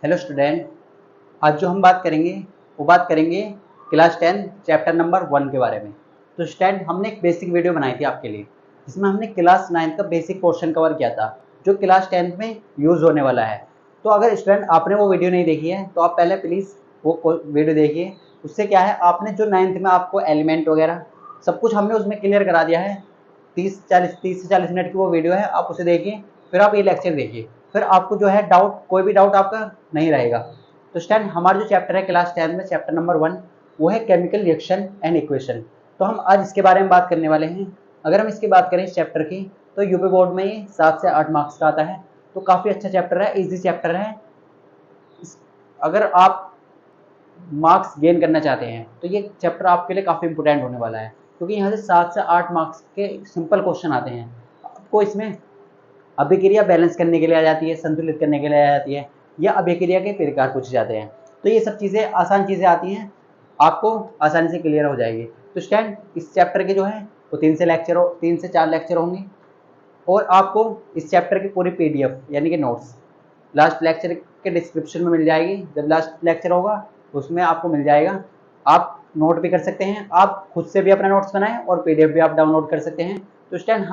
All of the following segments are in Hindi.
हेलो स्टूडेंट, आज जो हम बात करेंगे वो बात करेंगे क्लास 10 चैप्टर नंबर 1 के बारे में। तो स्टूडेंट, हमने एक बेसिक वीडियो बनाई थी आपके लिए, जिसमें हमने क्लास 9 का बेसिक पोर्शन कवर किया था जो क्लास 10 में यूज़ होने वाला है। तो अगर स्टूडेंट आपने वो वीडियो नहीं देखी है तो आप पहले प्लीज़ वो वीडियो देखिए। उससे क्या है, आपने जो 9th में आपको एलिमेंट वगैरह सब कुछ हमने उसमें क्लियर करा दिया है। 30 से 40 मिनट की वो वीडियो है, आप उसे देखिए, फिर आप ये लेक्चर देखिए, फिर आपको जो है कोई भी डाउट आपका नहीं रहेगा। तो स्टूडेंट, हमारा जो चैप्टर है क्लास 10 में चैप्टर नंबर 1 वो है केमिकल रिएक्शन एंड इक्वेशन। तो हम आज इसके बारे में बात करने वाले हैं। अगर हम इसकी बात करें इस चैप्टर की, तो यूपी बोर्ड में ये 7 से 8 मार्क्स का आता है। तो काफ़ी अच्छा चैप्टर है, इजी चैप्टर है। अगर आप मार्क्स गेन करना चाहते हैं तो ये चैप्टर आपके लिए काफ़ी इंपॉर्टेंट होने वाला है, क्योंकि यहाँ से 7 से 8 मार्क्स के सिंपल क्वेश्चन आते हैं। आपको इसमें अभिक्रिया बैलेंस करने के लिए आ जाती है, संतुलित करने के लिए आ जाती है, या अभिक्रिया के प्रकार पूछे जाते हैं। तो ये सब चीज़ें आसान चीज़ें आती हैं, आपको आसानी से क्लियर हो जाएगी। तो स्टूडेंट, इस चैप्टर के जो है वो 3 से 4 लेक्चर होंगे, और आपको इस चैप्टर की पूरी PDF यानी कि नोट्स लास्ट लेक्चर के डिस्क्रिप्शन में मिल जाएगी। जब लास्ट लेक्चर होगा उसमें आपको मिल जाएगा। आप नोट भी कर सकते हैं, आप खुद से भी अपना नोट्स बनाएं और PDF भी आप डाउनलोड कर सकते हैं। तो स्टूडेंट,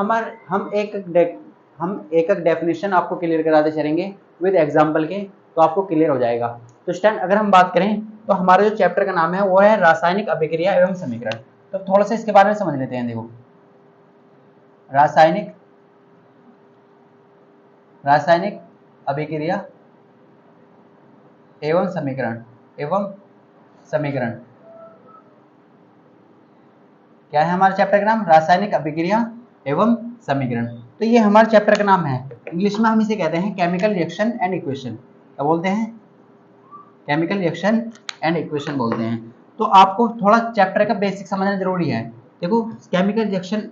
हम एक डेफिनेशन आपको क्लियर कराते चलेंगे विद एग्जाम्पल के, तो आपको क्लियर हो जाएगा। तो स्टूडेंट, अगर हम बात करें तो हमारे जो चैप्टर का नाम है वो है रासायनिक अभिक्रिया एवं समीकरण। तो थोड़ा सा इसके बारे में समझ लेते हैं। देखो, रासायनिक अभिक्रिया एवं समीकरण क्या है हमारे चैप्टर का नाम? रासायनिक अभिक्रिया एवं समीकरण। तो ये हमारे चैप्टर का नाम है। इंग्लिश में हम इसे कहते हैं केमिकल रिएक्शन एंड इक्वेशन। क्या बोलते हैं? केमिकल रिएक्शन एंड इक्वेशन बोलते हैं। तो आपको थोड़ा चैप्टर का बेसिक समझना जरूरी है। देखो, केमिकल रिएक्शन,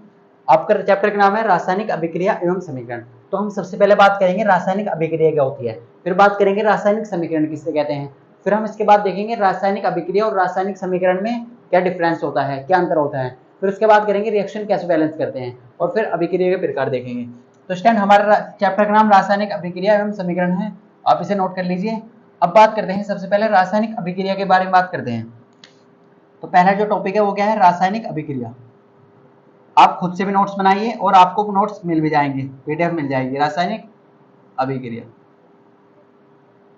आपका चैप्टर का नाम है रासायनिक अभिक्रिया एवं समीकरण। तो हम सबसे पहले बात करेंगे रासायनिक अभिक्रिया क्या होती है, फिर बात करेंगे रासायनिक समीकरण किसे कहते हैं, फिर हम इसके बाद देखेंगे रासायनिक अभिक्रिया और रासायनिक समीकरण में क्या डिफरेंस होता है, क्या अंतर होता है, फिर उसके बाद करेंगे रिएक्शन कैसे बैलेंस करते हैं, और फिर अभिक्रिया के प्रकार देखेंगे। तो स्टूडेंट, हमारा चैप्टर का नाम रासायनिक अभिक्रिया एवं समीकरण है, आप इसे नोट कर लीजिए। अब बात करते हैं सबसे पहले रासायनिक अभिक्रिया के बारे में बात करते हैं। तो पहला जो टॉपिक है वो क्या है? रासायनिक अभिक्रिया। आप खुद से भी नोट्स बनाइए और आपको नोट्स मिल भी जाएंगे, PDF मिल जाएगी। रासायनिक अभिक्रिया,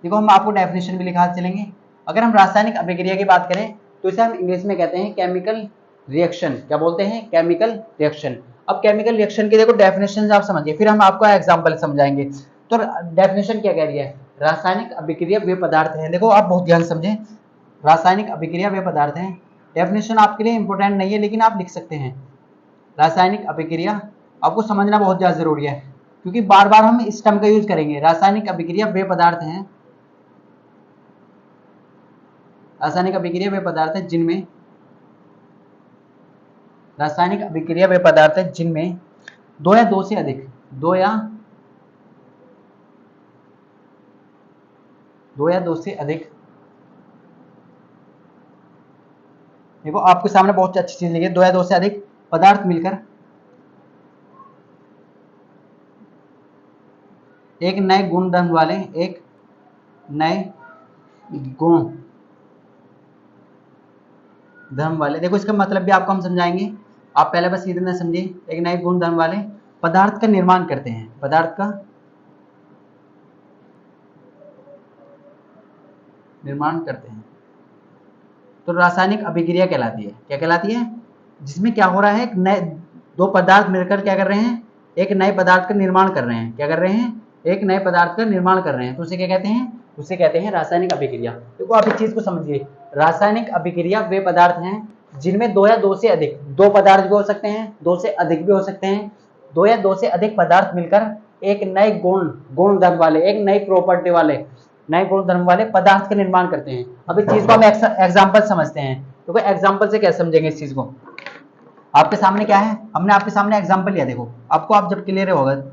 देखो हम आपको डेफिनेशन भी लिखा चलेंगे। अगर हम रासायनिक अभिक्रिया की बात करें तो इसे हम इंग्लिश में कहते हैं केमिकल रिएक्शन। क्या बोलते हैं? Chemical reaction. अब केमिकल रिएक्शन की देखो डेफिनेशन आप समझिए, फिर हम आपको एग्जांपल समझाएंगे। तो डेफिनेशन क्या कह रही है? रासायनिक अभिक्रिया वे पदार्थ हैं। देखो, आप बहुत ध्यान समझें, रासायनिक अभिक्रिया वे पदार्थ हैं। डेफिनेशन आपके लिए इंपॉर्टेंट नहीं है, लेकिन आप लिख सकते हैं। रासायनिक अभिक्रिया आपको समझना बहुत ज्यादा जरूरी है, क्योंकि बार बार हम इस टर्म का यूज करेंगे। रासायनिक अभिक्रिया वे पदार्थ हैं, रासायनिक अभिक्रिया वे पदार्थ हैं जिनमें, रासायनिक अभिक्रिया वे पदार्थ हैं जिनमें दो या दो से अधिक, दो या दो से अधिक, देखो आपके सामने बहुत अच्छी चीज लिखी है, दो या दो से अधिक पदार्थ मिलकर एक नए गुण धर्म वाले, एक नए गुण धर्म वाले, देखो इसका मतलब भी आपको हम समझाएंगे, आप पहले बस इतना समझिए। एक नए गुण धर्म वाले पदार्थ का निर्माण करते हैं, पदार्थ का निर्माण करते हैं। तो रासायनिक अभिक्रिया कहलाती है। क्या कहलाती है? जिसमें क्या हो रहा है, एक नए दो पदार्थ मिलकर क्या कर रहे हैं? एक नए पदार्थ का निर्माण कर रहे हैं। क्या कर रहे हैं? एक नए पदार्थ का निर्माण कर रहे हैं। तो उसे क्या कहते हैं? उसे कहते हैं रासायनिक अभिक्रिया। देखो आप इस चीज को समझिए, रासायनिक अभिक्रिया वे पदार्थ हैं जिनमें दो या दो से अधिक, दो पदार्थ भी हो सकते हैं, दो से अधिक भी हो सकते हैं, दो या दो से अधिक पदार्थ मिलकर एक नए गुण धर्म वाले, एक नई प्रॉपर्टी वाले, नए गुण धर्म वाले पदार्थ का निर्माण करते हैं। अब इस चीज को हम एग्जाम्पल समझते हैं। तो एग्जाम्पल से क्या समझेंगे इस चीज को? आपके सामने क्या है? हमने आपके सामने एग्जाम्पल लिया। देखो आपको, आप जब क्लियर होगा,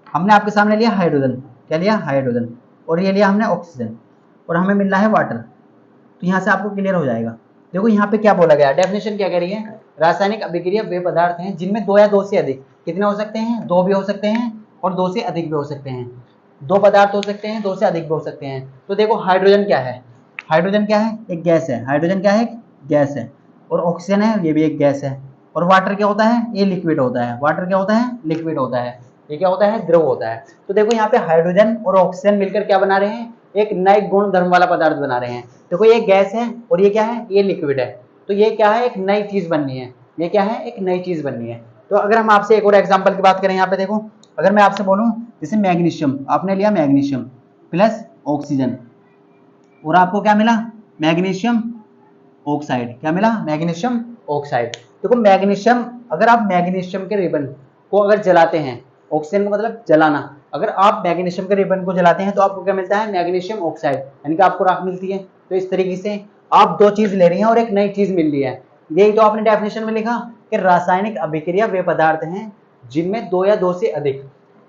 हमने आपके सामने लिया हाइड्रोजन। क्या लिया? हाइड्रोजन। और ये लिया हमने ऑक्सीजन, और हमें मिल रहा है वाटर। तो यहाँ से आपको क्लियर हो जाएगा। देखो यहाँ पे क्या बोला गया, डेफिनेशन क्या कह रही है? रासायनिक अभिक्रिया वे पदार्थ हैं जिनमें दो या दो से अधिक, कितने हो सकते हैं? दो भी हो सकते हैं और दो से अधिक भी हो सकते हैं। दो पदार्थ हो सकते हैं, दो से अधिक भी हो सकते हैं। तो देखो हाइड्रोजन क्या है, हाइड्रोजन क्या है, एक गैस है। हाइड्रोजन क्या है, एक गैस है। और ऑक्सीजन है, ये भी एक गैस है। और वाटर क्या होता है, ये लिक्विड होता है। वाटर क्या होता है, लिक्विड होता है। ये क्या होता है, द्रव होता है। तो देखो यहाँ पे हाइड्रोजन और ऑक्सीजन मिलकर क्या बना रहे हैं, एक नए गुण धर्म वाला पदार्थ बना रहे हैं। देखो ये गैस है और ये क्या है, ये लिक्विड है। तो ये क्या है, एक नई चीज बननी है। ये क्या है, एक नई चीज बननी है। तो अगर हम आपसे एक और एग्जांपल की बात करें, यहाँ पे देखो, अगर मैं आपसे बोलूं जैसे मैग्नीशियम, आपने लिया मैग्नीशियम प्लस ऑक्सीजन, और आपको क्या मिला, मैग्नीशियम ऑक्साइड। क्या मिला, मैग्नीशियम ऑक्साइड। देखो मैग्नीशियम, अगर आप मैग्नीशियम के रिबन को अगर जलाते हैं, ऑक्सीजन का मतलब जलाना, अगर आप मैग्नीशियम के रिबन को जलाते हैं तो आपको क्या मिलता है, मैग्नीशियम ऑक्साइड, यानी कि आपको राख मिलती है। तो इस तरीके से आप दो चीज ले रही हैं और एक नई चीज मिल रही है। यही तो आपने डेफिनेशन में लिखा कि रासायनिक अभिक्रिया वे पदार्थ हैं जिनमें दो या दो से अधिक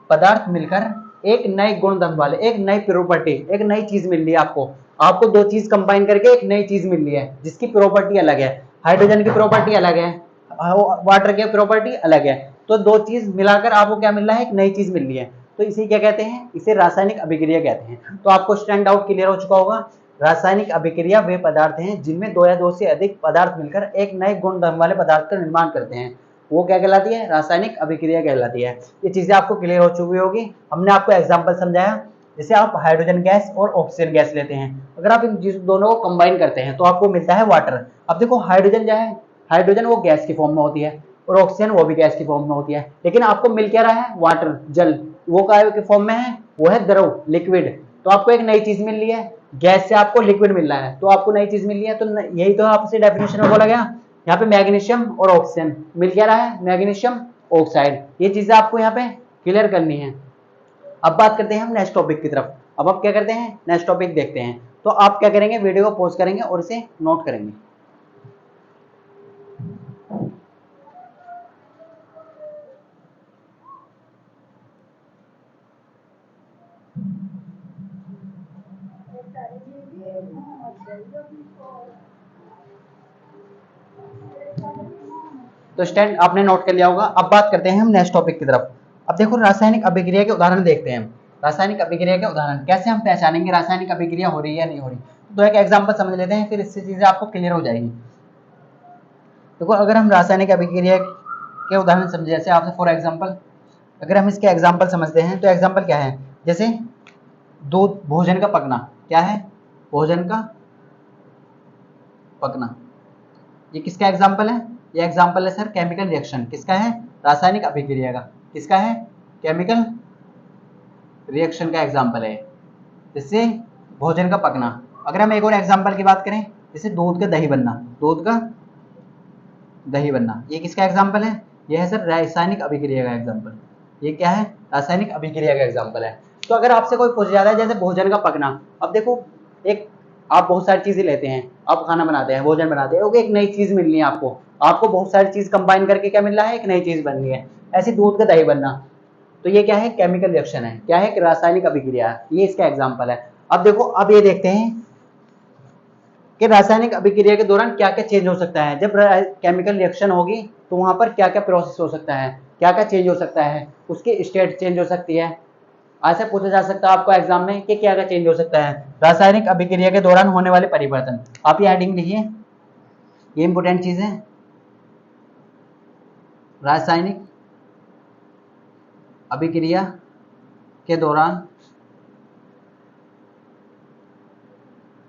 पदार्थ मिलकर एक नए गुणधर्म वाले, एक नई प्रॉपर्टी, एक नई चीज मिल रही है आपको। आपको दो चीज कंबाइन करके एक नई चीज मिल रही है जिसकी प्रॉपर्टी अलग है। हाइड्रोजन की प्रॉपर्टी अलग है, वाटर की प्रॉपर्टी अलग है। तो दो चीज मिलाकर आपको क्या मिल रहा है, एक नई चीज मिल रही है। तो इसे क्या कहते हैं, इसे रासायनिक अभिक्रिया कहते हैं। तो आपको स्टैंड आउट क्लियर हो चुका होगा। रासायनिक अभिक्रिया वे पदार्थ हैं जिनमें दो या दो से अधिक पदार्थ मिलकर एक नए गुणधर्म वाले पदार्थ का निर्माण करते हैं। वो क्या कहलाती है, रासायनिक अभिक्रिया कहलाती है। ये चीजें आपको क्लियर हो चुकी होगी। हमने आपको एग्जांपल समझाया, जैसे आप हाइड्रोजन गैस और ऑक्सीजन गैस लेते हैं, अगर आप इन दोनों को कंबाइन करते हैं तो आपको मिलता है वाटर। अब देखो हाइड्रोजन क्या है, हाइड्रोजन वो गैस की फॉर्म में होती है और ऑक्सीजन वो भी गैस की फॉर्म में होती है, लेकिन आपको मिल क्या रहा है, वाटर, जल। वो काय के फॉर्म में है, वो है द्रव, लिक्विड। तो आपको एक नई चीज मिल रही है, गैस से आपको लिक्विड मिल रहा है, तो आपको नई चीज मिल रही है। तो यही तो आपसे डेफिनेशन में बोला गया। यहाँ पे मैग्नीशियम और ऑक्सीजन मिल क्या रहा है, मैग्नीशियम ऑक्साइड। ये चीजें आपको यहाँ पे क्लियर करनी है। अब बात करते हैं हम नेक्स्ट टॉपिक की तरफ। अब आप क्या करते हैं, नेक्स्ट टॉपिक देखते हैं। तो आप क्या करेंगे, वीडियो को पॉज करेंगे और इसे नोट करेंगे। तो स्टैंड आपने नोट कर लिया होगा। अब बात करते हैं हम नेक्स्ट टॉपिक की तरफ। अब देखो रासायनिक अभिक्रिया के उदाहरण देखते हैं हम। रासायनिक अभिक्रिया के उदाहरण कैसे हम पहचानेंगे रासायनिक अभिक्रिया हो रही है या नहीं हो रही। तो एक एग्जांपल समझ लेते हैं, फिर इससे चीजें आपको क्लियर हो जाएगी। देखो अगर हम रासायनिक अभिक्रिया के उदाहरण समझे, जैसे आपसे फॉर एग्जांपल अगर हम इसके एग्जांपल समझते हैं, तो एग्जांपल क्या है, जैसे दूध, भोजन का पकना। क्या है, भोजन का पकना। ये किसका एग्जांपल है, ये एग्जांपल है सर केमिकल रिएक्शन। किसका है, रासायनिक अभिक्रिया का। किसका है, केमिकल रिएक्शन का एग्जांपल है, जिससे भोजन का पकना। अगर हम एक और एग्जांपल की बात करें, जैसे दूध का दही बनना, दूध का दही बनना, ये किसका एग्जांपल है, ये है सर रासायनिक अभिक्रिया का एग्जांपल। ये क्या है, रासायनिक अभिक्रिया का एग्जांपल है। तो अगर आपसे कोई पूछ जाता है जैसे भोजन का पकना, अब देखो एक आप बहुत सारी चीजें लेते हैं, आप खाना बनाते हैं, भोजन बनाते हैं, एक नई चीज मिल रही है आपको बहुत सारी चीज कंबाइन करके क्या मिल रहा है, एक नई चीज बन रही है। ऐसे दूध का दही बनना, तो ये क्या है, केमिकल रिएक्शन है। क्या है, रासायनिक अभिक्रिया है। ये इसका एग्जांपल है। अब देखो अब ये देखते हैं कि रासायनिक अभिक्रिया के दौरान क्या क्या चेंज हो सकता है। जब केमिकल रिएक्शन होगी तो वहां पर क्या क्या प्रोसेस हो सकता है, क्या क्या चेंज हो सकता है, उसकी स्टेट चेंज हो सकती है। ऐसे पूछा जा सकता है आपको एग्जाम में कि क्या क्या चेंज हो सकता है रासायनिक अभिक्रिया के दौरान होने वाले परिवर्तन। आप ये हेडिंग लिखिए, ये इंपॉर्टेंट चीज है, रासायनिक अभिक्रिया के दौरान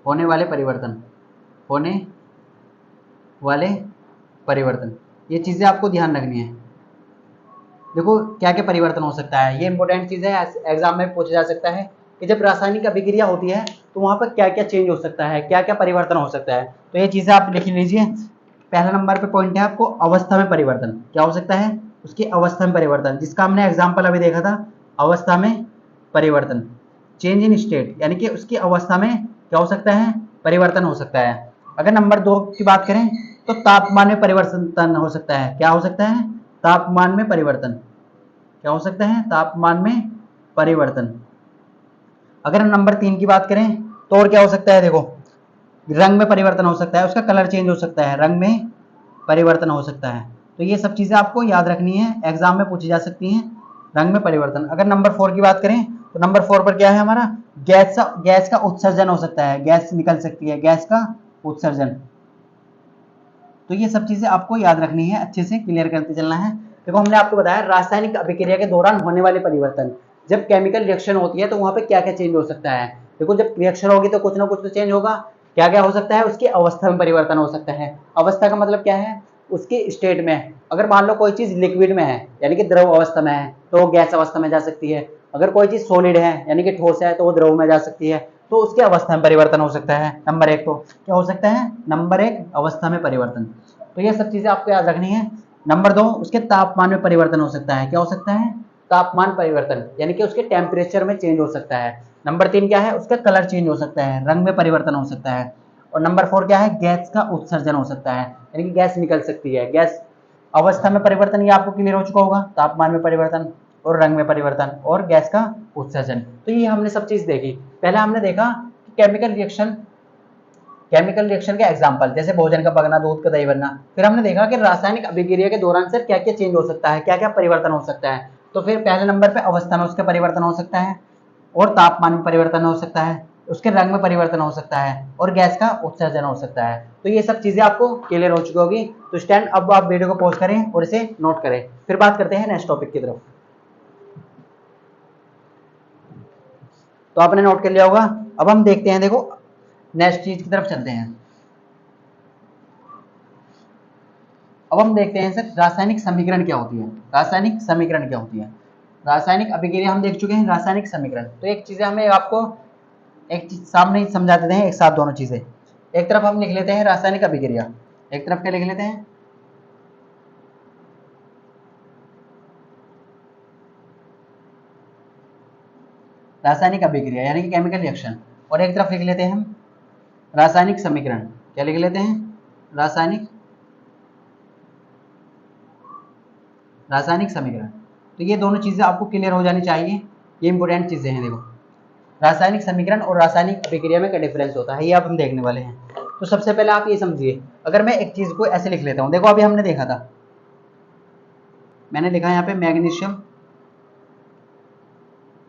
होने वाले परिवर्तन, होने वाले परिवर्तन। ये चीजें आपको ध्यान रखनी है। देखो क्या क्या परिवर्तन हो सकता है, ये इंपॉर्टेंट चीज है, एग्जाम में पूछा जा सकता है कि जब रासायनिक अभिक्रिया होती है तो वहां पर क्या क्या चेंज हो सकता है, क्या क्या परिवर्तन हो सकता है। तो ये चीजें आप लिख लीजिए। पहला नंबर पे पॉइंट है आपको अवस्था में परिवर्तन। क्या हो सकता है, उसकी अवस्था में परिवर्तन, जिसका हमने एग्जाम्पल अभी देखा था, अवस्था में परिवर्तन। चेंज इन स्टेट, यानी कि उसकी अवस्था में क्या हो सकता है, परिवर्तन हो सकता है। अगर नंबर 2 की बात करें तो तापमान में परिवर्तन हो सकता है। क्या हो सकता है, तापमान में परिवर्तन। क्या हो सकता है, तापमान में परिवर्तन। अगर हम नंबर 3 की बात करें तो और क्या हो सकता है, देखो रंग में परिवर्तन हो सकता है, उसका कलर चेंज हो सकता है, रंग में परिवर्तन हो सकता है। तो ये सब चीजें आपको याद रखनी है, एग्जाम में पूछी जा सकती हैं, रंग में परिवर्तन। अगर नंबर 4 की बात करें तो नंबर 4 पर क्या है हमारा, गैस का उत्सर्जन हो सकता है, गैस निकल सकती है, गैस का उत्सर्जन। तो ये सब चीजें आपको याद रखनी है, अच्छे से क्लियर करते चलना है। देखो हमने आपको बताया रासायनिक अभिक्रिया के दौरान होने वाले परिवर्तन, जब केमिकल रिएक्शन होती है तो वहां पे क्या क्या चेंज हो सकता है। देखो जब रिएक्शन होगी तो कुछ ना कुछ तो चेंज होगा, क्या क्या हो सकता है, उसकी अवस्था में परिवर्तन हो सकता है। अवस्था का मतलब क्या है, उसकी स्टेट में। अगर मान लो कोई चीज लिक्विड में है यानी कि द्रव अवस्था में है तो वो गैस अवस्था में जा सकती है। अगर कोई चीज सॉलिड है यानी कि ठोस है तो वो द्रव में जा सकती है। तो उसके अवस्था में परिवर्तन हो सकता है। नंबर 1 तो क्या हो सकता है, नंबर 1 अवस्था में परिवर्तन। तो ये सब चीजें आपको याद रखनी है। नंबर 2 उसके तापमान में परिवर्तन हो सकता है, क्या हो सकता है, तापमान परिवर्तन यानी कि उसके टेम्परेचर में चेंज हो सकता है। नंबर 3 क्या है, उसका कलर चेंज हो सकता है, रंग में परिवर्तन हो सकता है। और नंबर 4 क्या है, गैस का उत्सर्जन हो सकता है यानी कि गैस निकल सकती है। गैस अवस्था में परिवर्तन ये आपको क्लियर हो चुका होगा, तापमान में परिवर्तन और रंग में परिवर्तन और गैस का उत्सर्जन। तो ये हमने सब चीज देखी। पहले हमने देखा कि केमिकल रिएक्शन के एग्जांपल जैसे भोजन का पकना, दूध का दही बनना। फिर हमने देखा कि रासायनिक अभिक्रिया के दौरान सर क्या क्या चेंज हो सकता है, क्या क्या परिवर्तन हो सकता है। तो फिर पहले नंबर पे अवस्था में उसका परिवर्तन हो सकता है और तापमान में परिवर्तन हो सकता है, उसके रंग में परिवर्तन हो सकता है और गैस का उत्सर्जन हो सकता है। तो ये सब चीजें आपको क्लियर हो चुकी होगी। तो स्टैंड अब आप वीडियो को पॉज करें और इसे नोट करें, फिर बात करते हैं नेक्स्ट टॉपिक की तरफ। तो आपने नोट कर लिया होगा। अब हम देखते हैं, देखो नेक्स्ट चीज की तरफ चलते हैं। अब हम देखते हैं सर रासायनिक समीकरण क्या होती है। रासायनिक समीकरण क्या होती है, रासायनिक अभिक्रिया हम देख चुके हैं, रासायनिक समीकरण। तो एक चीज हमें आपको एक चीज सामने समझा देते हैं एक साथ दोनों चीजें। एक तरफ हम लिख लेते हैं रासायनिक अभिक्रिया, एक तरफ क्या लिख लेते हैं, रासायनिक अभिक्रिया यानी कि केमिकल रिएक्शन। और एक तरफ लिख लेते हैं हम रासायनिक समीकरण, क्या लिख लेते हैं, रासायनिक समीकरण। तो ये दोनों चीजें आपको क्लियर हो जानी चाहिए, ये इंपॉर्टेंट चीजें हैं। देखो रासायनिक समीकरण और रासायनिक अभिक्रिया में क्या डिफरेंस होता है ये अब हम देखने वाले हैं। तो सबसे पहले आप ये समझिए, अगर मैं एक चीज को ऐसे लिख लेता हूं, देखो अभी हमने देखा था, मैंने लिखा यहाँ पे मैग्नीशियम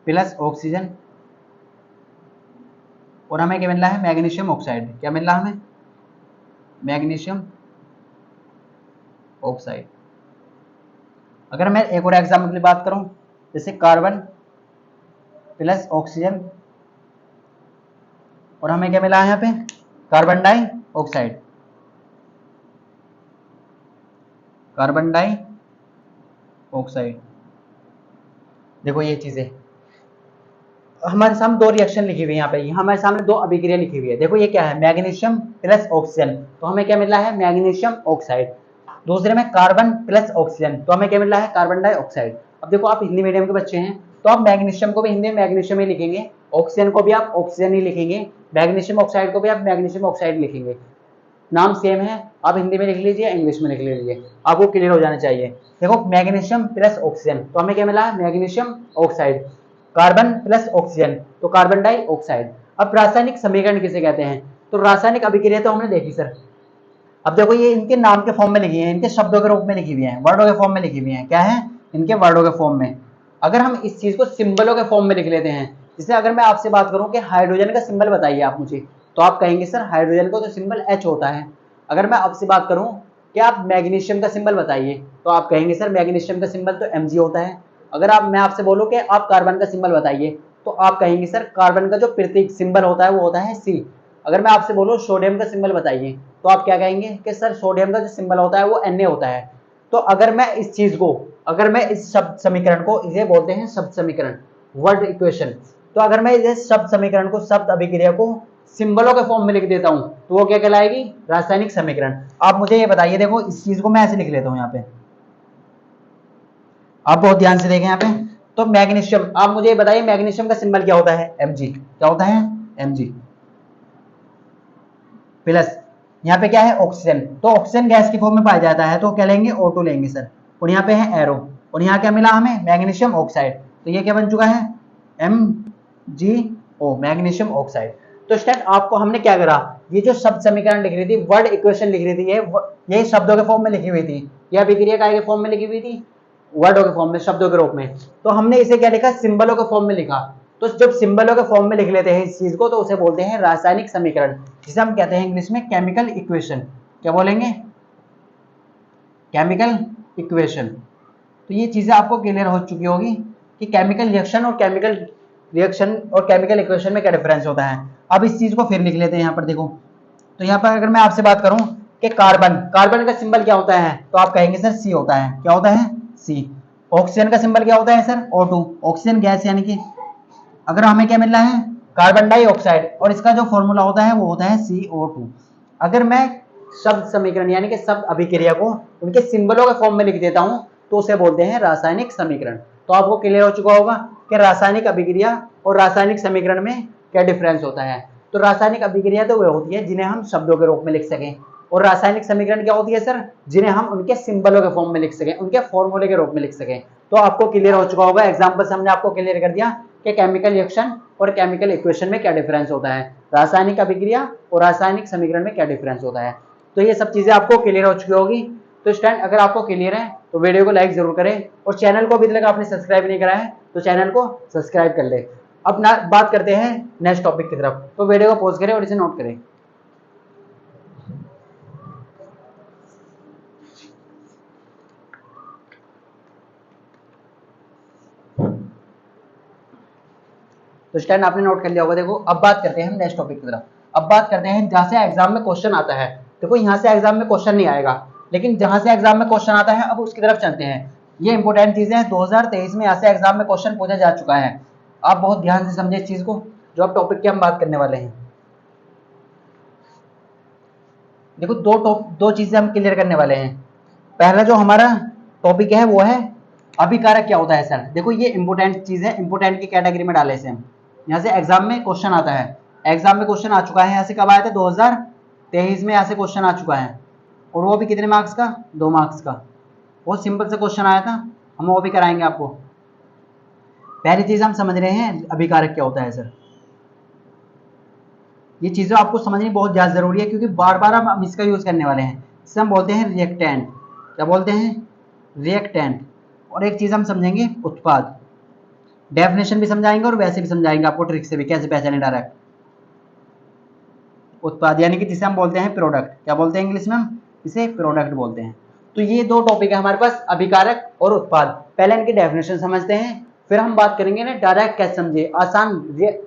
प्लस ऑक्सीजन और हमें क्या मिल रहा है, मैग्नीशियम ऑक्साइड। क्या मिल रहा है हमें, मैग्नीशियम ऑक्साइड। अगर मैं एक और एग्जाम्पल की बात करूं, जैसे कार्बन प्लस ऑक्सीजन और हमें क्या मिला है यहाँ पे, carbon dioxide, carbon dioxide. देखो ये चीजें हमारे सामने दो रिएक्शन लिखी हुई है, यहाँ पे हमारे सामने दो अभिक्रिया लिखी हुई है। देखो ये क्या है, मैग्नीशियम प्लस ऑक्सीजन, तो हमें क्या मिल रहा है, मैग्नीशियम ऑक्साइड। दूसरे में कार्बन प्लस ऑक्सीजन, तो हमें क्या मिल रहा है, कार्बन डाइऑक्साइड। अब देखो आप हिंदी मीडियम के बच्चे हैं तो आप मैग्नीशियम को भी हिंदी में मैग्नीशियम ही लिखेंगे, ऑक्सीजन को भी आप ऑक्सीजन ही लिखेंगे, मैग्नीशियम ऑक्साइड को भी आप मैग्नीशियम ऑक्साइड लिखेंगे। नाम सेम है, आप हिंदी में लिख लीजिए, इंग्लिश में लिख लीजिए, आपको क्लियर हो जाना चाहिए। देखो मैग्नीशियम प्लस ऑक्सीजन तो हमें क्या मिला, magnesium oxide. Carbon plus oxygen तो कार्बन डाइऑक्साइड। अब रासायनिक समीकरण किसे कहते हैं, तो रासायनिक अभिक्रिया तो हमने देखी सर। अब देखो ये इनके नाम के फॉर्म में लिखी है, इनके शब्दों के रूप में लिखी हुई है, वर्डों के फॉर्म में लिखी हुई है। क्या है, इनके वर्डों के फॉर्म में। अगर हम इस चीज को सिंबलों के फॉर्म में लिख लेते हैं, जैसे अगर मैं आपसे बात करूं कि हाइड्रोजन का सिंबल बताइए आप मुझे, तो आप कहेंगे सर हाइड्रोजन का तो सिंबल H होता है। अगर मैं आपसे बात करूं कि आप मैग्नीशियम का सिंबल बताइए, तो आप कहेंगे सर मैग्नीशियम का सिंबल तो Mg होता है। अगर मैं आपसे बोलूं कि आप कार्बन का सिंबल बताइए, तो आप कहेंगे सर कार्बन का जो प्रतीक सिंबल होता है वो होता है C। अगर मैं आपसे बोलूं सोडियम का सिंबल बताइए, तो आप क्या कहेंगे कि सर सोडियम का जो सिंबल होता है वो Na होता है। तो अगर मैं इस चीज को, अगर मैं इस शब्द समीकरण को, इसे बोलते हैं शब्द समीकरण, वर्ड इक्वेशन। तो अगर मैं इस शब्द समीकरण को, शब्द अभिक्रिया को सिंबलों के फॉर्म में लिख देता हूं, तो वो क्या कहलाएगी, रासायनिक समीकरण। आप मुझे ये बताइए, देखो इस चीज को मैं ऐसे लिख लेता हूं यहाँ पे, आप बहुत ध्यान से देखें यहाँ पे। तो मैग्नीशियम, आप मुझे ये बताइए मैग्नीशियम का सिंबल क्या होता है, Mg। क्या होता है, Mg प्लस यहाँ पे क्या है, ऑक्सीजन। तो ऑक्सीजन गैस की फॉर्म में पाया जाता है तो क्या लेंगे, O2 लेंगे सर। और यहाँ पे है एरो, और यहाँ क्या मिला हमें, मैग्नीशियम ऑक्साइड। तो ये क्या बन चुका है, MgO, मैग्नीशियम ऑक्साइड। तो स्टूडेंट आपको हमने क्या करा, ये जो शब्द समीकरण लिख रही थी, वर्ड इक्वेशन लिख रही थी, ये शब्दों के फॉर्म में लिखी हुई थी, ये अभिक्रिया काय के फॉर्म में लिखी हुई थी, वर्डों के फॉर्म में, शब्दों के रूप में। तो हमने इसे क्या लिखा, सिंबलों के फॉर्म में लिखा। तो जब सिंबलों के फॉर्म में लिख लेते हैं इस चीज को तो उसे बोलते हैं रासायनिक समीकरण, जिसे हम कहते हैं इंग्लिश में केमिकल इक्वेशन। क्या बोलेंगे? Chemical equation. तो ये चीजें आपको क्लियर हो चुकी होगी कि केमिकल रिएक्शन और केमिकल इक्वेशन में क्या डिफरेंस होता है। अब इस चीज को फिर लिख लेते हैं यहाँ पर देखो। तो यहाँ पर अगर मैं आपसे बात करूं कि कार्बन का सिंबल क्या होता है, तो आप कहेंगे सर सी होता है। क्या होता है? सी। ऑक्सीजन का सिंबल क्या होता है सर? O2। ऑक्सीजन गैस, यानी कि अगर हमें क्या मिल रहा है? कार्बन डाइऑक्साइड, और इसका जो फॉर्मूला होता है वो होता है CO2। अगर मैं शब्द समीकरण यानी कि शब्द अभिक्रिया को उनके सिंबलों के फॉर्म में लिख देता हूं तो उसे बोलते हैं रासायनिक समीकरण। तो आपको क्लियर हो चुका होगा कि रासायनिक अभिक्रिया और रासायनिक समीकरण में क्या डिफरेंस होता है। तो रासायनिक अभिक्रिया तो वह होती है जिन्हें हम शब्दों के रूप में लिख सकें, और रासायनिक समीकरण क्या होती है सर? जिन्हें हम उनके सिंबलों के फॉर्म में लिख सकें, उनके फॉर्मूले के रूप में लिख सकें। तो आपको क्लियर हो चुका होगा, एग्जाम्पल से हमने आपको क्लियर कर दिया कि केमिकल रिएक्शन और केमिकल इक्वेशन में क्या डिफरेंस होता है, रासायनिक अभिक्रिया और रासायनिक समीकरण में क्या डिफरेंस होता है। तो ये सब चीजें आपको क्लियर हो चुकी होगी। तो स्टूडेंट अगर आपको क्लियर है तो वीडियो को लाइक जरूर करें, और चैनल को अभी तक आपने सब्सक्राइब नहीं करा है तो चैनल को सब्सक्राइब कर ले। अब बात करते हैं नेक्स्ट टॉपिक की तरफ, तो वीडियो को पॉज करें और इसे नोट करें। तो स्टैंड आपने नोट कर लिया होगा। देखो अब बात करते हैं हम नेक्स्ट टॉपिक की तरफ। अब बात करते हैं जहां से एग्जाम में क्वेश्चन आता है। देखो यहाँ से एग्जाम में क्वेश्चन नहीं आएगा, लेकिन जहां से एग्जाम में क्वेश्चन आता है अब उसकी तरफ चलते हैं। ये इंपॉर्टेंट चीजें हैं, 2023 में यहाँ से एग्जाम में क्वेश्चन पूछा जा चुका है। आप बहुत ध्यान से समझे इस चीज को, जो अब टॉपिक की हम बात करने वाले हैं। देखो दो चीजें हम क्लियर करने वाले हैं। पहला जो हमारा टॉपिक है वो है अभिकारक क्या होता है सर। देखो ये इंपॉर्टेंट चीज है, इंपॉर्टेंट की कैटेगरी में डाले से हम। यहाँ से एग्जाम में क्वेश्चन आता है, एग्जाम में क्वेश्चन आ चुका है। यहाँ से कब आया था? 2023 में यहाँ से क्वेश्चन आ चुका है, और वो भी कितने मार्क्स का? 2 मार्क्स का। बहुत सिंपल से क्वेश्चन आया था, हम वो भी कराएंगे आपको। पहली चीज हम समझ रहे हैं अभिकारक क्या होता है सर। ये चीजें आपको समझनी बहुत ज्यादा जरूरी है, क्योंकि बार बार हम इसका यूज करने वाले हैं। इसे हम बोलते हैं रिएक्टेंट। क्या बोलते हैं? रिएक्टेंट। और एक चीज हम समझेंगे उत्पाद। डेफिनेशन भी समझाएंगे और वैसे भी समझाएंगे आपको, ट्रिक से भी कैसे पहचाने डायरेक्ट। उत्पाद यानी कि जिसे हम बोलते हैं प्रोडक्ट। क्या बोलते हैं इंग्लिश में? हम इसे प्रोडक्ट बोलते हैं। तो ये 2 टॉपिक है हमारे पास, अभिकारक और उत्पाद। पहले इनकी डेफिनेशन समझते हैं, फिर हम बात करेंगे ना डायरेक्ट कैसे समझे, आसान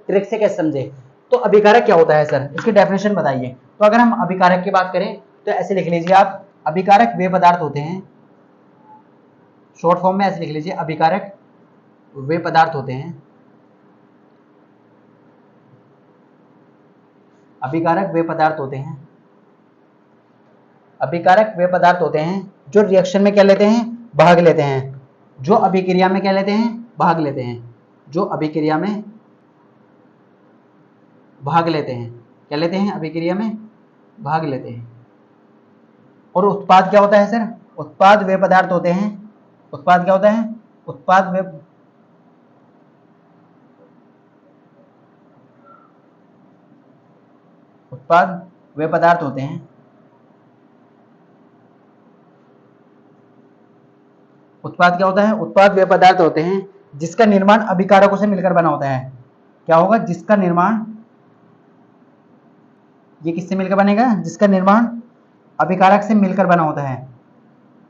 ट्रिक से कैसे समझे। तो अभिकारक क्या होता है सर, इसकी डेफिनेशन बताइए। तो अगर हम अभिकारक की बात करें तो ऐसे लिख लीजिए आप, अभिकारक वे पदार्थ होते हैं, शॉर्ट फॉर्म में ऐसे लिख लीजिए, अभिकारक वे पदार्थ होते हैं, अभिकारक वे पदार्थ होते हैं, अभिकारक वे पदार्थ होते हैं जो रिएक्शन में क्या लेते हैं? भाग लेते हैं। जो अभिक्रिया में क्या लेते हैं? भाग लेते हैं। जो अभिक्रिया में भाग लेते हैं। क्या लेते हैं? अभिक्रिया में भाग लेते हैं। और उत्पाद क्या होता है सर? उत्पाद वे पदार्थ होते हैं। उत्पाद क्या होता है? उत्पाद वे पदार्थ होते हैं उत्पाद क्या होता है? उत्पाद वे पदार्थ होते हैं जिसका निर्माण अभिकारकों से मिलकर बना होता है। क्या होगा? जिसका निर्माण, ये किससे मिलकर बनेगा? जिसका निर्माण अभिकारक से मिलकर बना होता है।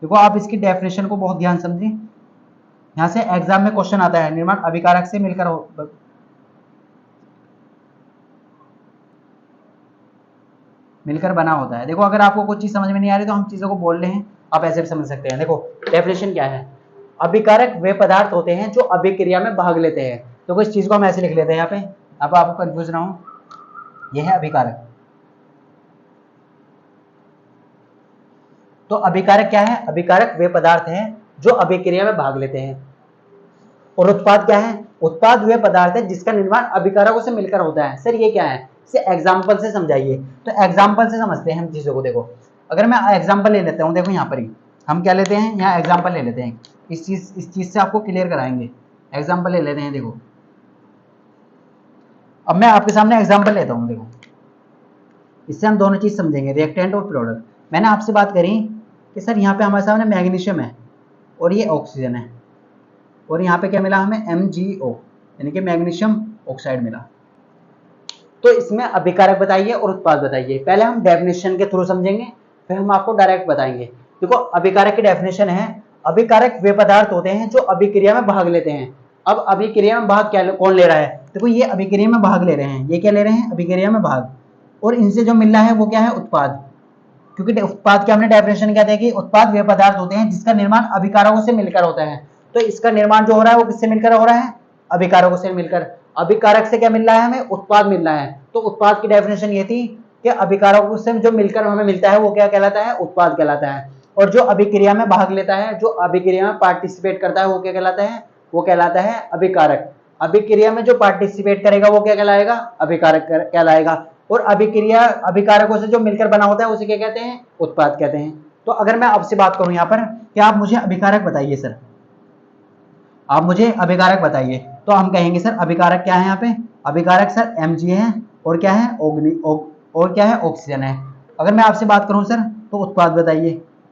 देखो आप इसकी डेफिनेशन को बहुत ध्यान समझिए, यहां से एग्जाम में क्वेश्चन आता है, निर्माण अभिकारक से मिलकर बना होता है। देखो अगर आपको कुछ चीज समझ में नहीं आ रही तो हम चीजों को बोल रहे हैं, आप ऐसे भी समझ सकते हैं। देखो डेफिनेशन क्या है, अभिकारक वे पदार्थ होते हैं जो अभिक्रिया में भाग लेते हैं। तो इस चीज को हम ऐसे लिख लेते हैं यहाँ पे, अब आपको कंफ्यूज ना हो, यह है अभिकारक। तो अभिकारक क्या है? अभिकारक वे पदार्थ हैं जो अभिक्रिया में भाग लेते हैं। और उत्पाद क्या है? उत्पाद वे पदार्थ है जिसका निर्माण अभिकारकों से मिलकर होता है। सर ये क्या है? इसे एग्जाम्पल से समझाइए। तो एग्जाम्पल से समझते हैं हम चीजों को। देखो अगर मैं एग्जाम्पल ले लेता हूँ, देखो यहाँ पर ही हम क्या लेते हैं, यहाँ एग्जाम्पल ले लेते हैं। इस चीज से आपको क्लियर कराएंगे। एग्जाम्पल ले लेते हैं। देखो अब मैं आपके सामने एग्जाम्पल लेता हूँ। देखो इससे हम दोनों चीज समझेंगे, रिएक्टेंट और प्रोडक्ट। मैंने आपसे बात करी कि सर यहाँ पे हमारे सामने मैग्नीशियम है और ये ऑक्सीजन है, और यहाँ पे क्या मिला हमें? MgO, यानी कि मैग्नीशियम ऑक्साइड मिला। तो इसमें अभिकारक बताइए और उत्पाद बताइए। पहले हम डेफिनेशन के थ्रू समझेंगे, फिर हम आपको डायरेक्ट बताएंगे। देखो अभिकारक की डेफिनेशन है, अभिकारक वे पदार्थ होते हैं जो अभिक्रिया में भाग लेते हैं। अब अभिक्रिया में भाग क्या कौन ले रहा है? देखो ये अभिक्रिया में भाग ले रहे हैं, ये क्या ले रहे हैं? अभिक्रिया में भाग। और इनसे जो मिल रहा है वो क्या है? उत्पाद। क्योंकि उत्पाद क्या हमने डेफिनेशन क्या देखी, उत्पाद वे पदार्थ होते हैं जिसका निर्माण अभिकारकों से मिलकर होता है। तो इसका निर्माण जो हो रहा है वो किससे मिलकर हो रहा है? अभिकारकों से मिलकर। अभिकारक से क्या मिल रहा है? हमें उत्पाद मिल रहा है। तो उत्पाद की डेफिनेशन ये थी कि अभिकारकों से जो मिलकर हमें मिलता है वो क्या कहलाता है? उत्पाद कहलाता है। और जो अभिक्रिया में भाग लेता है, जो अभिक्रिया में पार्टिसिपेट करता है वो क्या कहलाता है? वो कहलाता है अभिकारक। अभिक्रिया में जो पार्टिसिपेट करेगा वो क्या कहलाएगा? अभिकारक कहलाएगा। और अभिक्रिया अभिकारकों से जो मिलकर बना होता है उसे क्या कहते हैं? उत्पाद कहते हैं। तो अगर मैं आपसे बात करूं यहाँ पर कि आप मुझे अभिकारक बताइए सर, आप मुझे अभिकारक बताइए, तो हम कहेंगे सर अभिकारक क्या है? यहाँ पे अभिकारक सर Mg है, और क्या है? और क्या है? ऑक्सीजन है। अगर मैं आपसे बात करूं सर तो उत्पाद बताइए,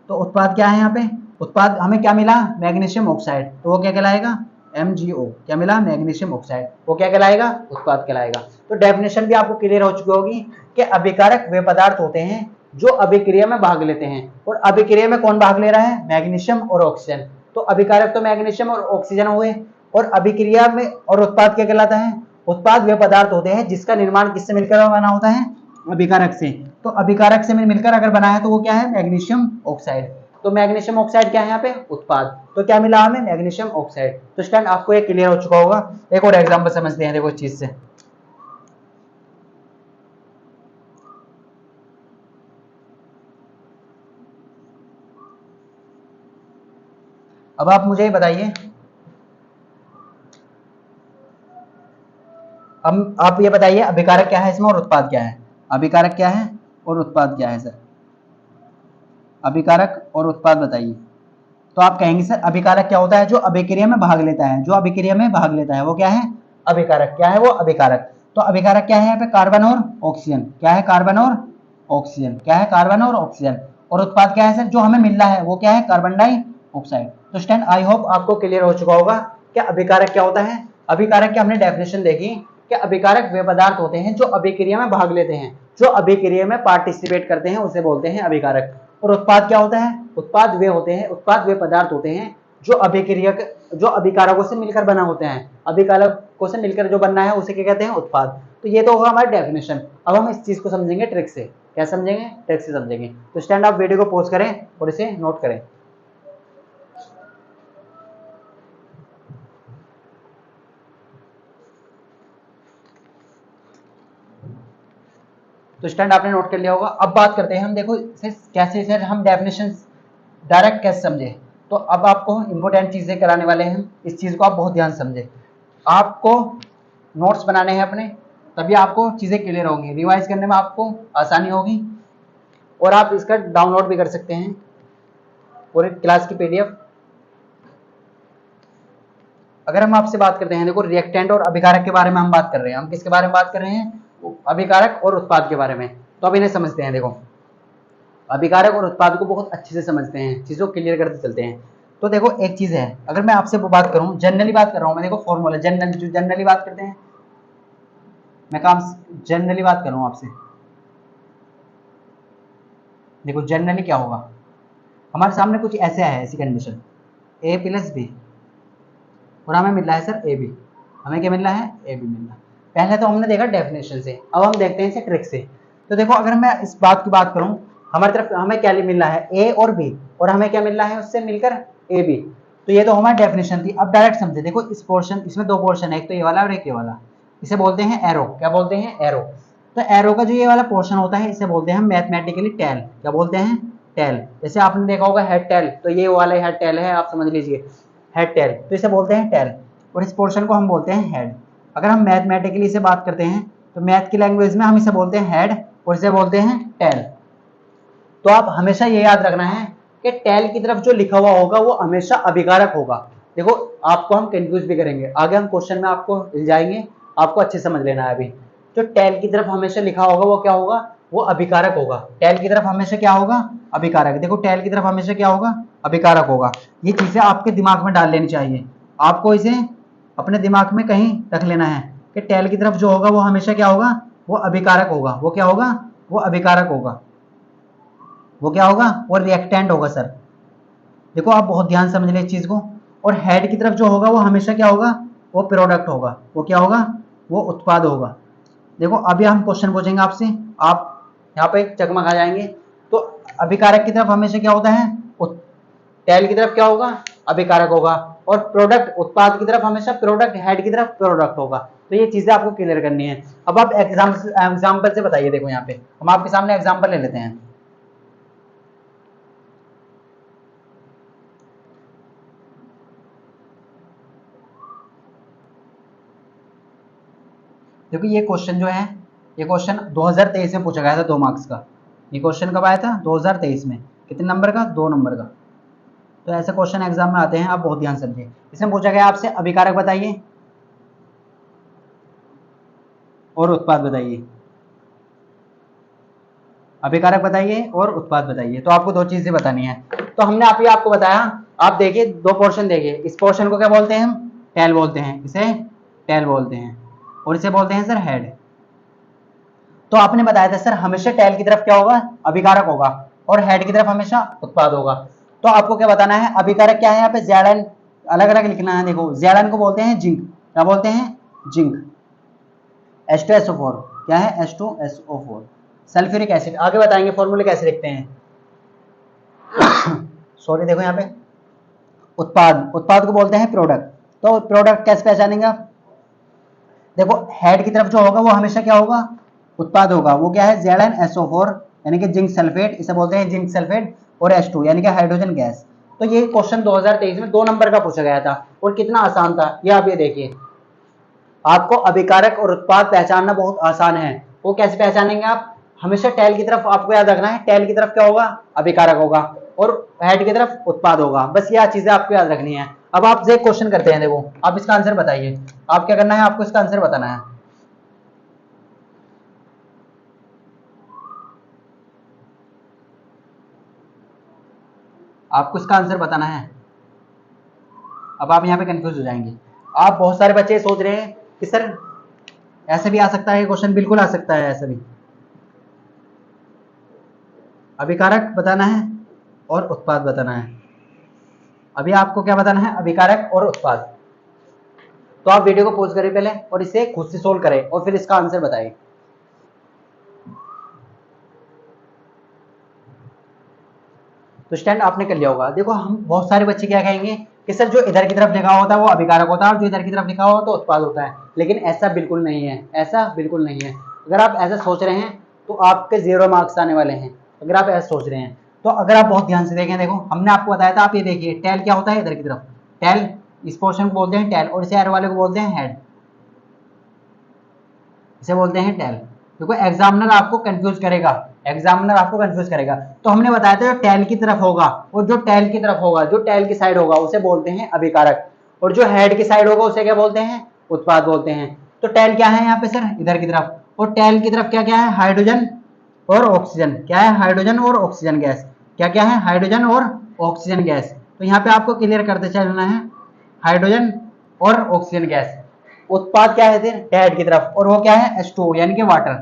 तो उत्पाद क्या है? यहाँ पे उत्पाद हमें क्या मिला? Magnesium oxide. तो वो क्या कहलाएगा? MgO। क्या मिला? Magnesium oxide. वो क्या कहलाएगा? उत्पाद कहलाएगा। तो डेफिनेशन भी आपको क्लियर हो चुकी होगी कि अभिकारक वे पदार्थ होते हैं जो अभिक्रिया में भाग लेते हैं। और अभिक्रिया में कौन भाग ले रहा है? मैग्नीशियम और ऑक्सीजन। तो अभिकारक तो मैग्नीशियम और ऑक्सीजन हुए, और अभिक्रिया में और उत्पाद क्या कहलाता है? उत्पाद वे पदार्थ होते हैं जिसका निर्माण किससे मिलकर बना होता है? अभिकारक से। तो अभिकारक से मिलकर अगर बना है तो वो क्या है? Magnesium oxide. तो मैग्नीशियम ऑक्साइड क्या है यहाँ पे? उत्पाद। तो क्या मिला हमें? Magnesium oxide. तो स्टूडेंट आपको ये क्लियर हो चुका होगा। एक और एग्जांपल समझते हैं देखो इस चीज से। अब आप मुझे बताइए, अब आप ये बताइए अभिकारक क्या है इसमें और उत्पाद क्या है? अभिकारक क्या है और उत्पाद क्या है सर? अभिकारक और उत्पाद बताइए। तो आप कहेंगे सर अभिकारक क्या होता है? जो अभिक्रिया में भाग लेता है, जो अभिक्रिया में भाग लेता है वो क्या है? अभिकारक। क्या है वो? अभिकारक। तो अभिकारक क्या है यहाँ पे? कार्बन और ऑक्सीजन। क्या है? कार्बन और ऑक्सीजन। क्या है? कार्बन और ऑक्सीजन। और उत्पाद क्या है सर? जो हमें मिल रहा है वो क्या है? Carbon dioxide. तो स्टूडेंट आई होप आपको क्लियर हो चुका होगा कि अभिकारक क्या होता है। अभिकारक की हमने डेफिनेशन देखी कि अभिकारक वे पदार्थ होते हैं जो अभिक्रिया में भाग लेते हैं, जो अभिक्रिया में पार्टिसिपेट करते हैं, उसे बोलते हैं अभिकारक। और उत्पाद क्या होता है? उत्पाद वे होते हैं, उत्पाद वे पदार्थ होते हैं जो अभिक्रिया जो अभिकारकों से मिलकर बना होते हैं। अभिकारकों से मिलकर जो बनना है उसे क्या कहते हैं? उत्पाद। तो ये तो होगा हमारा डेफिनेशन। अब हम इस चीज को समझेंगे ट्रिक से। क्या समझेंगे? ट्रिक से समझेंगे। तो स्टैंड आप वीडियो को पॉज करें और इसे नोट करें। तो स्टैंड आपने नोट कर लिया होगा। अब बात करते हैं हम, देखो कैसे सर हम डेफिनेशन डायरेक्ट कैसे समझे। तो अब आपको इंपॉर्टेंट चीजें कराने वाले हैं, इस चीज को आप बहुत ध्यान समझे। आपको नोट्स बनाने हैं अपने, तभी आपको चीजें क्लियर होंगी, रिवाइज करने में आपको आसानी होगी। और आप इसका डाउनलोड भी कर सकते हैं पूरे क्लास की PDF। अगर हम आपसे बात करते हैं, देखो रिएक्टेंट और अभिकारक के बारे में हम बात कर रहे हैं। हम किसके बारे में बात कर रहे हैं? अभिकारक और उत्पाद के बारे में। तो अब इन्हें समझते हैं। देखो अभिकारक और उत्पाद को बहुत अच्छे से समझते हैं, चीजों को क्लियर करते चलते हैं। तो देखो एक चीज है, अगर मैं आपसे बात करूं, जनरली बात कर रहा हूं मैं, देखो फॉर्मूला जनरली बात करते हैं, मैं काम जनरली बात कर रहा हूं आपसे। देखो जनरली क्या होगा, हमारे सामने कुछ ऐसे है, ऐसी कंडीशन A + B, और हमें मिल रहा है सर AB। हमें क्या मिल रहा है? AB मिल रहा है। पहले तो हमने देखा डेफिनेशन से, अब हम देखते हैं इसे ट्रिक से। तो देखो अगर मैं इस बात की बात करूं, हमारी तरफ हमें क्या मिल रहा है? A और B, और हमें क्या मिल रहा है उससे मिलकर? AB। तो ये तो हमारी डेफिनेशन थी। अब डायरेक्ट समझे, देखो इस पोर्शन, इसमें दो पोर्शन है, एक तो ये वाला और एक ये वाला। इसे बोलते हैं एरो। क्या बोलते हैं? एरो। तो एरो का जो ये वाला पोर्शन होता है इसे बोलते हैं हम मैथमेटिकली टेल। क्या बोलते हैं? टेल। जैसे आपने देखा होगा हेड टेल, तो ये वाला हेड टेल है, आप समझ लीजिए हेड टेल, तो इसे बोलते हैं टेल। और इस पोर्शन को हम बोलते हैं हेड। अगर हम मैथमेटिकली इसे बात करते हैं तो मैथ की लैंग्वेज में हम इसे बोलते हैं हेड और इसे बोलते हैं टेल। तो आप हमेशा ये याद रखना है कि टेल की तरफ जो लिखा हुआ होगा वो हमेशा अभिकारक होगा। देखो आपको हम कंफ्यूज भी करेंगे, आगे हम क्वेश्चन में आपको मिल जाएंगे, आपको अच्छे समझ लेना है। अभी जो टेल की तरफ हमेशा लिखा होगा वो क्या होगा? वो अभिकारक होगा। टेल की तरफ हमेशा क्या होगा? अभिकारक। देखो टेल की तरफ हमेशा क्या होगा? अभिकारक होगा। ये चीजें आपके दिमाग में डाल लेनी चाहिए, आपको इसे अपने दिमाग में कहीं रख लेना है। कि टेल की तरफ जो होगा वो हमेशा क्या होगा, वो अभिकारक होगा। वो क्या होगा, वो अभिकारक होगा। वो क्या होगा, वो रिएक्टेंट होगा सर। देखो आप बहुत ध्यान समझ लें इस चीज को। और हेड की तरफ जो होगा वो हमेशा क्या होगा, वो प्रोडक्ट होगा। वो क्या होगा, वो उत्पाद होगा। देखो अभी हम क्वेश्चन पूछेंगे आपसे, आप यहाँ पे चकमक आ जाएंगे। तो अभिकारक की तरफ हमेशा क्या होता है, टेल की तरफ क्या होगा, अभिकारक होगा। और प्रोडक्ट, उत्पाद की तरफ हमेशा प्रोडक्ट, हेड की तरफ प्रोडक्ट होगा। तो ये चीजें आपको क्लियर करनी है। अब आप एग्जाम्पल से बताइए। देखो यहाँ पे हम आपके सामने एग्जाम्पल ले लेते हैं। देखो ये क्वेश्चन जो है, ये क्वेश्चन 2023 में पूछा गया था 2 मार्क्स का। ये क्वेश्चन कब आया था, 2023 में। कितने नंबर का, 2 नंबर का। तो ऐसे क्वेश्चन एग्जाम में आते हैं, आप बहुत ध्यान समझिए। इसमें पूछा गया आपसे अभिकारक बताइए और उत्पाद बताइए। अभिकारक बताइए और उत्पाद बताइए। तो आपको 2 चीजें बतानी है। तो हमने अभी आपको बताया, आप देखिए 2 पोर्शन देखिए। इस पोर्शन को क्या बोलते हैं हम, टेल बोलते हैं। इसे टेल बोलते हैं और इसे बोलते हैं सर हेड। तो आपने बताया था सर हमेशा टेल की तरफ क्या होगा, अभिकारक होगा, और हेड की तरफ हमेशा उत्पाद होगा। तो आपको क्या बताना है, अभिकारक क्या है, यहाँ पे जेड अलग अलग लिखना है। देखो जेड को बोलते हैं जिंक। क्या बोलते हैं, जिंक। H2SO4 क्या है, H2SO4 सल्फ्यूरिक एसिड। आगे बताएंगे फॉर्मूले कैसे लिखते हैं। सॉरी, देखो यहाँ पे उत्पाद, उत्पाद को बोलते हैं प्रोडक्ट। तो प्रोडक्ट कैसे पहचानेंगे आप, देखो हेड की तरफ जो होगा वो हमेशा क्या होगा, उत्पाद होगा। वो क्या है, ZnSO4 यानी कि जिंक सल्फेट, इसे बोलते हैं जिंक सल्फेट। और H2 यानी कि हाइड्रोजन गैस। तो ये क्वेश्चन 2023 में 2 नंबर का पूछा गया था और कितना आसान था ये आप ये देखिए। आपको अभिकारक और उत्पाद पहचानना बहुत आसान है। वो कैसे पहचानेंगे आप, हमेशा टेल की तरफ आपको याद रखना है, टेल की तरफ क्या होगा, अभिकारक होगा, और हेड की तरफ उत्पाद होगा। बस यह चीजें आपको याद रखनी है। अब आपसे एक क्वेश्चन करते हैं। देखो आप इसका आंसर बताइए। आप क्या करना है, आपको इसका आंसर बताना है। आपको इसका आंसर बताना है। अब आप यहाँ पे कंफ्यूज हो जाएंगे। आप बहुत सारे बच्चे सोच रहे हैं कि सर ऐसे भी आ सकता है क्वेश्चन, बिल्कुल आ सकता है ऐसा भी। अभिकारक बताना है और उत्पाद बताना है। अभी आपको क्या बताना है, अभिकारक और उत्पाद। तो आप वीडियो को पॉज करें पहले और इसे खुद से सोल्व करें और फिर इसका आंसर बताइए। तो स्टैंड आपने कर लिया होगा। देखो हम बहुत सारे बच्चे क्या कहेंगे कि सर जो इधर की तरफ लिखा होता है वो अभिकारक होता है और जो इधर की तरफ लिखा हुआ तो उत्पाद होता है। लेकिन ऐसा बिल्कुल नहीं है, ऐसा बिल्कुल नहीं है। अगर आप ऐसा सोच रहे हैं तो आपके 0 मार्क्स आने वाले हैं। अगर आप ऐसा सोच रहे हैं तो अगर आप बहुत ध्यान से देखें, देखो हमने आपको बताया था, आप ये देखिए टेल क्या होता है इधर की तरफ, टेल इस पोर्शन को बोलते हैं टेल और इसे वाले को बोलते हैं हेड, इसे बोलते हैं टेल। देखो एग्जामिनर आपको कंफ्यूज करेगा, एग्जामिनर आपको कंफ्यूज करेगा। तो हमने बताया था जो टेल की तरफ होगा और जो टेल की तरफ होगा, जो टेल की साइड होगा उसे बोलते हैं अभिकारक, और जो हेड की साइड होगा उसे क्या बोलते हैं, उत्पाद बोलते हैं। तो टेल क्या है यहाँ पे सर, इधर की तरफ, और टेल की तरफ क्या क्या है, हाइड्रोजन और ऑक्सीजन। क्या है, हाइड्रोजन और ऑक्सीजन गैस। क्या क्या है, हाइड्रोजन और ऑक्सीजन गैस। तो यहाँ पे आपको क्लियर करते चलना है, हाइड्रोजन और ऑक्सीजन गैस। उत्पाद क्या है फिर, हेड की तरफ, और वो क्या है, H2O यानी कि वाटर,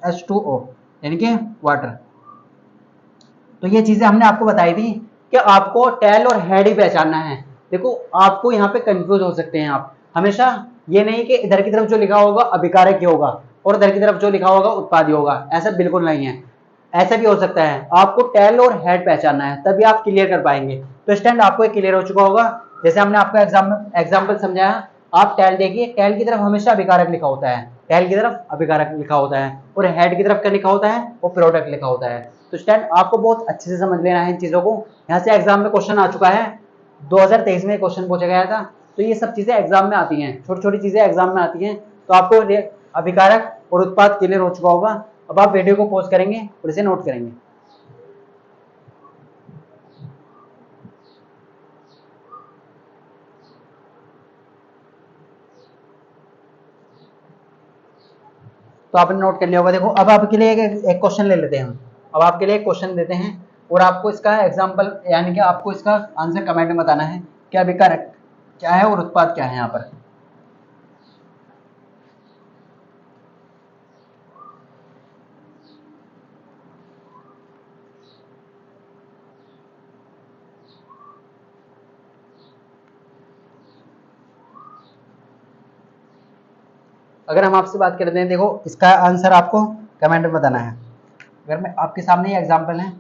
H2O यानी कि वाटर। तो ये चीजें हमने आपको बताई थी कि आपको टेल और हेड ही पहचानना है। देखो आपको यहाँ पे कंफ्यूज हो सकते हैं आप, हमेशा ये नहीं कि इधर की तरफ जो लिखा होगा अभिकारक ही होगा और इधर की तरफ जो लिखा होगा उत्पाद होगा, ऐसा बिल्कुल नहीं है। ऐसा भी हो सकता है, आपको टेल और हेड पहचानना है तभी आप क्लियर कर पाएंगे। तो स्टैंड आपको क्लियर हो चुका होगा। जैसे हमने आपको एग्जाम्पल समझाया, आप टेल देखिए, टेल की तरफ हमेशा अभिकारक लिखा होता है, टेल की तरफ अभिकारक लिखा होता है, और हेड की तरफ क्या लिखा होता है, वो प्रोडक्ट लिखा होता है। तो स्टैंड आपको बहुत अच्छे से समझ लेना है इन चीजों को। यहाँ से एग्जाम में क्वेश्चन आ चुका है, 2023 में क्वेश्चन पूछा गया था। तो ये सब चीजें एग्जाम में आती हैं, छोटी छोटी चीजें एग्जाम में आती हैं। तो आपको अभिकारक और उत्पाद क्लियर हो चुका होगा। अब आप वीडियो को पॉज करेंगे और इसे नोट करेंगे। तो आपने नोट कर लिया होगा। देखो अब आपके लिए एक क्वेश्चन ले लेते हैं हम। अब आपके लिए एक क्वेश्चन देते हैं और आपको इसका एग्जाम्पल यानी कि आपको इसका आंसर कमेंट में बताना है कि अभिकारक क्या है और उत्पाद क्या है यहाँ पर। अगर हम आपसे बात करते हैं, देखो इसका आंसर आपको कमेंट में बताना है। अगर मैं आपके सामने ये एग्जाम्पल है,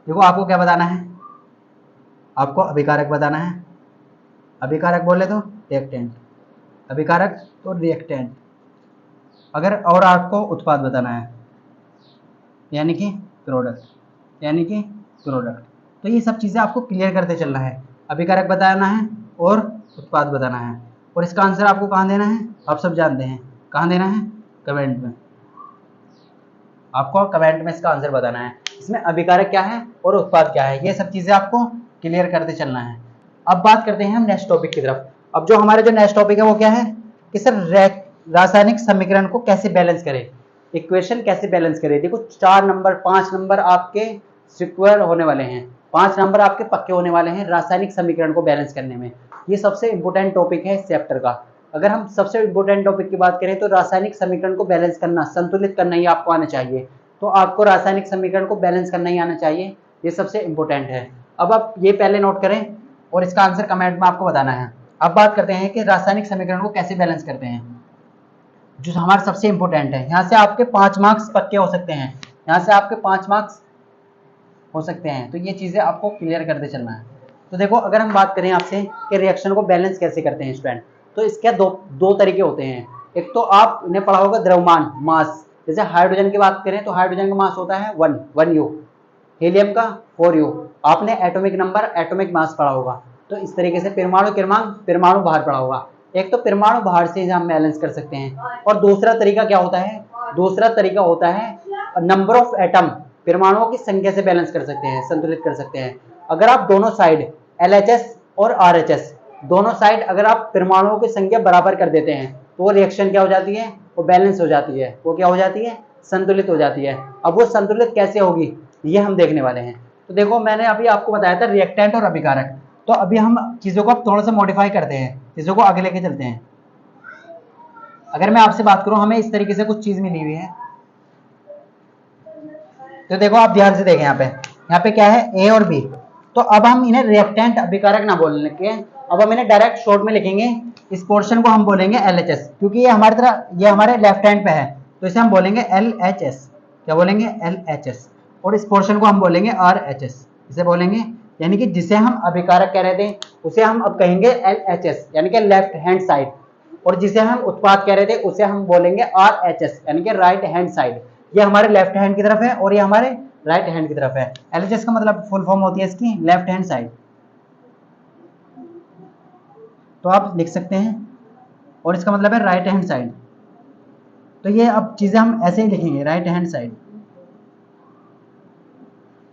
देखो आपको क्या बताना है, आपको अभिकारक बताना है। अभिकारक बोले तो रिएक्टेंट, अभिकारक तो रिएक्टेंट। अगर और आपको उत्पाद बताना है, यानी कि प्रोडक्ट, यानी कि प्रोडक्ट। तो ये सब चीज़ें आपको क्लियर करते चलना है। अभिकारक बताना है और उत्पाद बताना है, और इसका आंसर आपको कहाँ देना है, आप सब जानते हैं कहाँ देना है, कमेंट में। आपको कमेंट में इसका आंसर बताना है, इसमें अभिकारक क्या है और उत्पाद क्या है, ये सब चीज़ें आपको क्लियर करते चलना है। अब बात करते हैं हम नेक्स्ट टॉपिक की तरफ। अब जो हमारे जो नेक्स्ट टॉपिक है वो क्या है कि सर रासायनिक समीकरण को कैसे बैलेंस करें, इक्वेशन कैसे बैलेंस करें। देखो 4 नंबर 5 नंबर आपके सिक्योर होने वाले हैं, 5 नंबर आपके पक्के होने वाले हैं रासायनिक समीकरण को बैलेंस करने में। ये सबसे इंपॉर्टेंट टॉपिक है इस चैप्टर का। अगर हम सबसे इंपॉर्टेंट टॉपिक की बात करें तो रासायनिक समीकरण को बैलेंस करना, संतुलित करना ही आपको आना चाहिए। तो आपको रासायनिक समीकरण को बैलेंस करना ही आना चाहिए, ये सबसे इंपॉर्टेंट है। अब आप ये पहले नोट करें और इसका आंसर कमेंट में आपको बताना है। अब बात करते हैं कि रासायनिक समीकरण को कैसे बैलेंस करते हैं, जो हमारा सबसे इंपॉर्टेंट है। यहाँ से आपके 5 मार्क्स पक्के हो सकते हैं, यहाँ से आपके 5 मार्क्स हो सकते हैं। तो ये चीज़ें आपको क्लियर करते चलना है। तो देखो अगर हम बात करें आपसे कि रिएक्शन को बैलेंस कैसे करते हैं स्टूडेंट, तो इसके दो तरीके होते हैं। एक तो आपने पढ़ा होगा द्रव्यमान, मास। जैसे हाइड्रोजन की बात करें तो हाइड्रोजन का मास होता है 1 U, हीलियम का 4 U। आपने एटॉमिक नंबर, एटॉमिक मास पढ़ा होगा। तो इस तरीके से परमाणु क्रमांक, परमाणु भार पढ़ा होगा। एक तो परमाणु भार से हम बैलेंस कर सकते हैं, और दूसरा तरीका क्या होता है, दूसरा तरीका होता है नंबर ऑफ एटम, परमाणुओं की संख्या से बैलेंस कर सकते हैं, संतुलित कर सकते हैं। अगर आप दोनों साइड LHS और RHS दोनों साइड अगर आप परमाणुओं की संख्या बराबर कर देते हैं तो वो रिएक्शन क्या हो जाती है, वो बैलेंस हो जाती है। वो क्या हो जाती है, संतुलित हो जाती है। अब वो संतुलित कैसे होगी ये हम देखने वाले हैं। तो देखो मैंने अभी आपको बताया था रिएक्टेंट और अभिकारक। तो अभी हम चीज़ों को थोड़ा सा मॉडिफाई करते हैं, चीज़ों को आगे लेके चलते हैं। अगर मैं आपसे बात करूं, हमें इस तरीके से कुछ चीज़ मिली हुई है। तो देखो आप ध्यान से देखें, यहाँ पे क्या है, ए और बी। तो अब हम इन्हें रिएक्टेंट अभिकारक ना बोलने के, अब हम इन्हें डायरेक्ट शॉर्ट में लिखेंगे। इस पोर्शन को हम बोलेंगे LHS, क्योंकि ये हमारी तरह, ये हमारे लेफ्ट हैंड पे है, तो इसे हम बोलेंगे LHS। क्या बोलेंगे, LHS। और इस पोर्शन को हम बोलेंगे RHS, इसे बोलेंगे, यानी कि जिसे हम अभिकारक कह रहे थे उसे हम अब कहेंगे LHS, यानी कि लेफ्ट हैंड साइड। और जिसे हम उत्पाद कह रहे थे उसे हम बोलेंगे RHS, यानी कि राइट हैंड साइड। ये हमारे लेफ्ट हैंड की तरफ है और ये हमारे राइट हैंड की तरफ है। LHS का मतलब फुल फॉर्म होती है इसकी लेफ्ट हैंड साइड, तो आप लिख सकते हैं, और इसका मतलब है राइट हैंड साइड। तो ये अब चीजें हम ऐसे ही लिखेंगे, राइट हैंड साइड।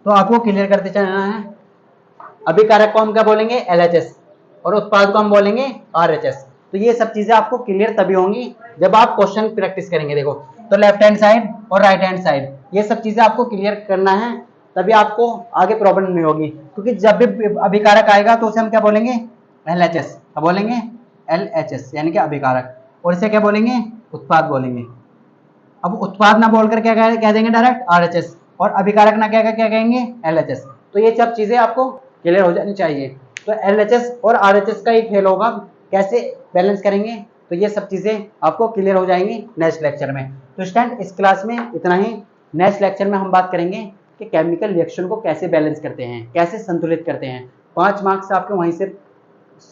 तो आपको क्लियर करते चलना है। अभिकारक को हम क्या बोलेंगे, LHS, और उत्पाद को हम बोलेंगे RHS। तो ये सब चीजें आपको क्लियर तभी होंगी जब आप क्वेश्चन प्रैक्टिस करेंगे। देखो तो लेफ्ट हैंड साइड और राइट हैंड साइड, ये सब चीजें आपको क्लियर करना है, तभी आपको आगे प्रॉब्लम नहीं होगी। क्योंकि जब भी अभिकारक आएगा तो उसे हम क्या बोलेंगे, LHS। क्या बोलेंगे, LHS, यानी कि अभिकारक। और इसे क्या बोलेंगे, उत्पाद बोलेंगे। अब उत्पाद ना बोलकर क्या कह देंगे डायरेक्ट RHS, और अभिकारक ना क्या क्या कहेंगे, LHS। तो ये सब चीजें आपको क्लियर हो जानी चाहिए। तो LHS और RHS का ही खेल होगा, कैसे बैलेंस करेंगे, तो ये सब चीजें आपको क्लियर हो जाएंगी नेक्स्ट लेक्चर में। तो स्टूडेंट इस क्लास में इतना ही। नेक्स्ट लेक्चर में हम बात करेंगे कि केमिकल रिएक्शन को कैसे बैलेंस करते हैं, कैसे संतुलित करते हैं। 5 मार्क्स आपके वहीं से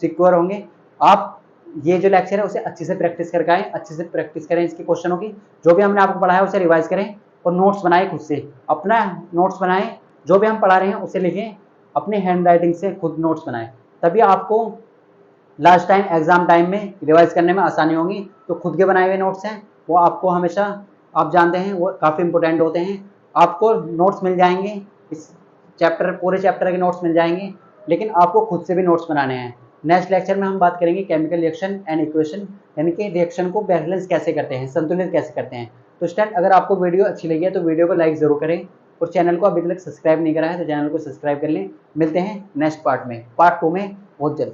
सिक्योर होंगे। आप ये जो लेक्चर है उसे अच्छे से प्रैक्टिस करके आएँ, अच्छे से प्रैक्टिस करें इसके क्वेश्चनों की। जो भी हमने आपको पढ़ाया उसे रिवाइज करें, और नोट्स बनाएं, खुद से अपना नोट्स बनाएं। जो भी हम पढ़ा रहे हैं उसे लिखें, अपने हैंड राइटिंग से खुद नोट्स बनाएं, तभी आपको लास्ट टाइम एग्जाम टाइम में रिवाइज करने में आसानी होगी। तो खुद के बनाए हुए नोट्स हैं वो आपको हमेशा, आप जानते हैं, वो काफ़ी इंपॉर्टेंट होते हैं। आपको नोट्स मिल जाएंगे, इस चैप्टर, पूरे चैप्टर के नोट्स मिल जाएंगे, लेकिन आपको खुद से भी नोट्स बनाने हैं। नेक्स्ट लेक्चर में हम बात करेंगे केमिकल रिएक्शन एंड इक्वेशन, यानी कि रिएक्शन को बैलेंस कैसे करते हैं, संतुलित कैसे करते हैं। तो स्टूडेंट अगर आपको वीडियो अच्छी लगी है तो वीडियो को लाइक ज़रूर करें, और चैनल को अभी तक सब्सक्राइब नहीं करा है तो चैनल को सब्सक्राइब कर लें। मिलते हैं नेक्स्ट पार्ट में, पार्ट 2 में बहुत जल्द।